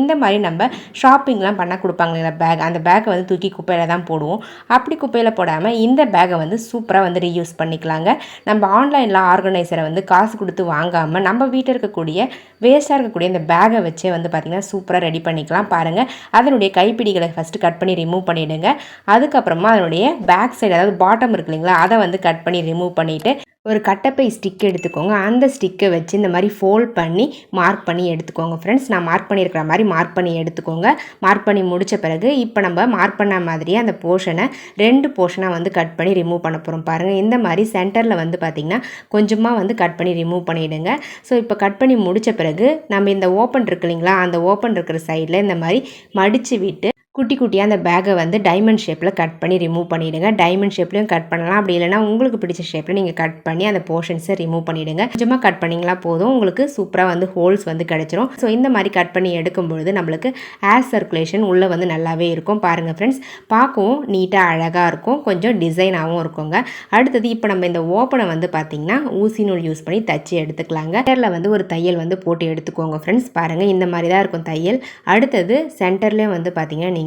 இந்த மாதிரி நம்ம ஷாப்பிங்லாம் பண்ண கொடுப்பாங்க பேக், அந்த பேக்கை வந்து தூக்கி குப்பையில் தான் போடுவோம். அப்படி குப்பையில் போடாமல் இந்த பேக்கை வந்து சூப்பராக வந்து ரீயூஸ் பண்ணிக்கலாங்க. நம்ம ஆன்லைனில் ஆர்கனைசரை வந்து காசு கொடுத்து வாங்காமல் நம்ம வீட்டில் இருக்கக்கூடிய வேஸ்ட்டாக இருக்கக்கூடிய இந்த பேக்கை வச்சே வந்து பார்த்திங்கன்னா சூப்பராக ரெடி பண்ணிக்கலாம். பாருங்கள், அதனுடைய கைப்பிடிகளை ஃபஸ்ட்டு கட் பண்ணி ரிமூவ் பண்ணிவிடுங்க. அதுக்கப்புறமா அதனுடைய பேக் சைடு, அதாவது பாட்டம் இருக்கு இல்லைங்களா, அதை வந்து கட் பண்ணி ரிமூவ் பண்ணிவிட்டு ஒரு கட்டப்பை ஸ்டிக் எடுத்துக்கோங்க. அந்த ஸ்டிக்கை வச்சு இந்த மாதிரி ஃபோல்ட் பண்ணி மார்க் பண்ணி எடுத்துக்கோங்க ஃப்ரெண்ட்ஸ். நான் மார்க் பண்ணியிருக்கிற மாதிரி மார்க் பண்ணி எடுத்துக்கோங்க. மார்க் பண்ணி முடித்த பிறகு இப்போ நம்ம மார்க் பண்ண மாதிரியே அந்த போர்ஷனை 2 போர்ஷனாக வந்து கட் பண்ணி ரிமூவ் பண்ண போகிறோம். பாருங்கள், இந்த மாதிரி சென்டரில் வந்து பார்த்திங்கன்னா கொஞ்சமாக வந்து கட் பண்ணி ரிமூவ் பண்ணிவிடுங்க. ஸோ இப்போ கட் பண்ணி முடித்த பிறகு நம்ம இந்த ஓப்பன் இருக்கு இல்லைங்களா, அந்த ஓப்பன் இருக்கிற சைடில் இந்த மாதிரி மடித்து விட்டு குட்டி குட்டியாக அந்த பேக்கை வந்து டைமண்ட் ஷேப்பில் கட் பண்ணி ரிமூவ் பண்ணிவிடுங்க. டைமண்ட் ஷேப்லையும் கட் பண்ணலாம், அப்படி இல்லைனா உங்களுக்கு பிடிச்ச ஷேப்பில் நீங்கள் கட் பண்ணி அந்த போர்ஷன்ஸை ரிமூவ் பண்ணிவிடுங்க. கொஞ்சமாக கட் பண்ணிங்களா போதும், உங்களுக்கு சூப்பராக வந்து ஹோல்ஸ் வந்து கிடச்சிரும். ஸோ இந்த மாதிரி கட் பண்ணி எடுக்கும்பொழுது நம்மளுக்கு ஏர் சர்க்குலேஷன் உள்ளே வந்து நல்லாவே இருக்கும். பாருங்கள் ஃப்ரெண்ட்ஸ், பார்க்கவும் நீட்டாக அழகாக இருக்கும், கொஞ்சம் டிசைனாகவும் இருக்குங்க. அடுத்தது இப்போ நம்ம இந்த ஓப்பனை வந்து பார்த்திங்கன்னா ஊசி நூல் யூஸ் பண்ணி தச்சு எடுத்துக்கலாங்க. சென்டரில் வந்து ஒரு தையல் வந்து போட்டு எடுத்துக்கோங்க ஃப்ரெண்ட்ஸ். பாருங்கள், இந்த மாதிரி தான் இருக்கும் தையல். அடுத்தது சென்டர்லேயும் வந்து பார்த்திங்கன்னா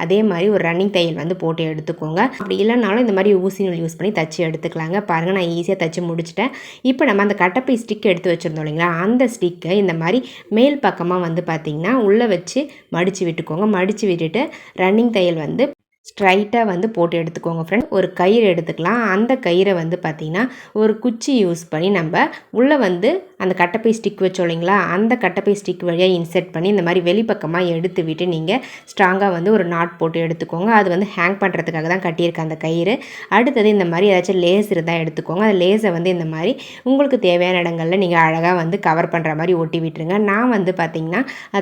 அதே மாதிரி ஒரு ரன்னிங் தையல் வந்து போட்டு எடுத்துக்கோங்க. அப்படி இல்லைனாலும் இந்த மாதிரி ஊசி நூல் யூஸ் பண்ணி தச்சு எடுத்துக்கலாங்க. பாருங்கள், நான் ஈஸியாக தச்சு முடிச்சிட்டேன். இப்போ நம்ம அந்த கட்டப்பை ஸ்டிக் எடுத்து வச்சுருந்தோம் இல்லைங்களா, அந்த ஸ்டிக்கை இந்த மாதிரி மேல் பக்கமாக வந்து பார்த்திங்கன்னா உள்ளே வச்சு மடித்து விட்டுக்கோங்க. மடித்து விட்டுட்டு ரன்னிங் தையல் வந்து ஸ்ட்ரைட்டாக வந்து போட்டு எடுத்துக்கோங்க ஃப்ரெண்ட். ஒரு கயிறு எடுத்துக்கலாம். அந்த கயிறை வந்து பார்த்திங்கன்னா ஒரு குச்சி யூஸ் பண்ணி நம்ம உள்ளே வந்து அந்த கட்டப்பை ஸ்டிக் வச்சோம் இல்லைங்களா, அந்த கட்டப்பை ஸ்டிக் வழியாக இன்செர்ட் பண்ணி இந்த மாதிரி வெளிப்பக்கமாக எடுத்து விட்டு நீங்கள் ஸ்ட்ராங்காக வந்து ஒரு நாட் போட்டு எடுத்துக்கோங்க. அது வந்து ஹேங் பண்ணுறதுக்காக தான் கட்டியிருக்கேன் அந்த கயிறு. அடுத்தது இந்த மாதிரி ஏதாச்சும் லேஸ் இருந்தால் எடுத்துக்கோங்க. அந்த லேஸை வந்து இந்த மாதிரி உங்களுக்கு தேவையான இடங்களில் நீங்கள் அழகாக வந்து கவர் பண்ணுற மாதிரி ஒட்டி விட்டுருங்க. நான் வந்து பார்த்திங்கன்னா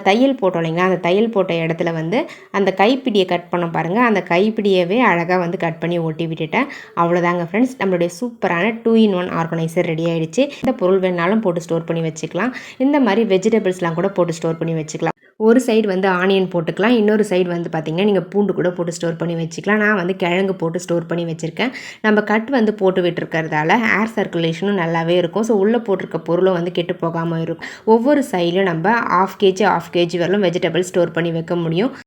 தையல் போட்டோம் இல்லைங்களா, அந்த தையல் போட்ட இடத்துல வந்து அந்த கைப்பிடியை கட் பண்ண பாருங்கள், அந்த கைப்பிடியவே அழகாக வந்து கட் பண்ணி ஒட்டி விட்டுட்டேன். அவ்வளோதாங்க ஃப்ரெண்ட்ஸ், நம்மளுடைய சூப்பரான 2-in-1 ஆர்கனைசர் ரெடி ஆகிடுச்சு. இந்த பொருள் வேணாலும் போட்டு ஸ்டோர் பண்ணி வச்சுக்கலாம். இந்த மாதிரி வெஜிடபிள்ஸ்லாம் கூட போட்டு ஸ்டோர் பண்ணி வச்சுக்கலாம். ஒரு சைடு வந்து ஆனியன் போட்டுக்கலாம், இன்னொரு சைடு வந்து பார்த்திங்கன்னா நீங்கள் பூண்டு கூட போட்டு ஸ்டோர் பண்ணி வச்சுக்கலாம். நான் வந்து கிழங்கு போட்டு ஸ்டோர் பண்ணி வச்சுருக்கேன். நம்ம கட் வந்து போட்டு விட்டுருக்கிறதால ஏர் சர்க்குலேஷனும் நல்லாவே இருக்கும். ஸோ உள்ளே போட்டிருக்க பொருளும் வந்து கெட்டு போகாமல் இருக்கும். ஒவ்வொரு சைட்லையும் நம்ம 1/2 kg வரலும் வெஜிடபிள் ஸ்டோர் பண்ணி வைக்க முடியும்.